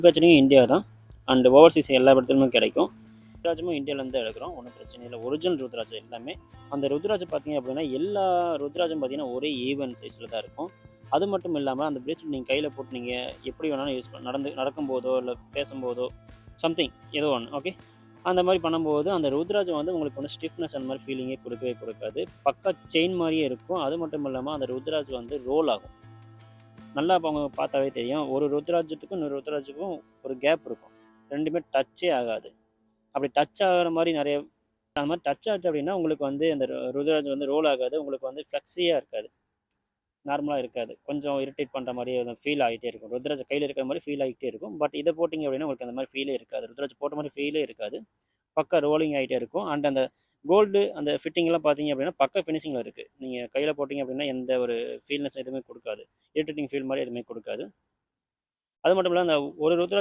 ருத்ராட்சனையும் India தான். And Overseas எல்லா இடத்துலையுமே கிடைக்கும். ருத்ராட்சமும் இந்தியாவிலேருந்து தான் எடுக்கிறோம், ஒன்றும் பிரச்சனை இல்லை. ஒரிஜினல் ருத்ராட்சம் எல்லாமே. அந்த ருத்ராட்சம் பார்த்தீங்க அப்படின்னா எல்லா ருத்ராட்சம் பார்த்தீங்கன்னா ஒரே ஈவன் சைஸில் தான் இருக்கும். அது மட்டும் இல்லாமல் அந்த பிரேஸ்லெட் நீங்கள் கையில் போட்டு நீங்கள் எப்படி வேணாலும் யூஸ் நடக்கும்போதோ இல்லை பேசும்போதோ சம்திங் ஏதோ ஒன்று ஓகே அந்த மாதிரி பண்ணும்போது அந்த ருத்ராட்சம் வந்து உங்களுக்கு வந்து ஸ்டிஃப்னஸ் அந்த மாதிரி ஃபீலிங்கே கொடுக்கவே கொடுக்காது. பக்கா செயின் மாதிரியே இருக்கும். அது மட்டும் இல்லாமல் அந்த ருத்ராட்சம் வந்து ரோல் ஆகும். நல்லா அவங்க பார்த்தாவே தெரியும். ஒரு ருத்ராட்சத்துக்கும் இன்னொரு ருத்ராட்சத்துக்கும் ஒரு கேப் இருக்கும். ரெண்டுமே டச்சே ஆகாது. அப்படி டச் ஆகிற மாதிரி நிறைய அந்த மாதிரி டச் ஆச்சு அப்படின்னா உங்களுக்கு வந்து அந்த ருத்ராட்சம் வந்து ரோல் ஆகாது. உங்களுக்கு வந்து ஃப்ளெக்ஸியாக இருக்காது, நார்மலாக இருக்காது. கொஞ்சம் இரிட்டேட் பண்ணுற மாதிரி ஃபீல் ஆகிட்டே இருக்கும். ருத்ராட்சம் கையில் இருக்கிற மாதிரி ஃபீல் ஆகிட்டே இருக்கும். பட் இதை போட்டிங்க அப்படின்னா உங்களுக்கு அந்த மாதிரி ஃபீலே இருக்காது. ருத்ராட்சம் போட்ட மாதிரி ஃபீலே இருக்காது. பக்கா ரோலிங் ஆகிட்டே இருக்கும். அண்ட் அந்த கோல்டு அந்த ஃபிட்டிங்லாம் பார்த்தீங்க அப்படின்னா பக்கா ஃபினிஷிங்கில் இருக்குது. நீங்கள் கையில் போட்டிங்க அப்படின்னா எந்த ஒரு ஃபீல்னஸ் எதுவுமே கொடுக்காது. இரிட்டேட்டிங் ஃபீல் மாதிரி எதுவுமே கொடுக்காது. அது மட்டும் இல்லாமல் அந்த ஒரு ருத்ராட்சம்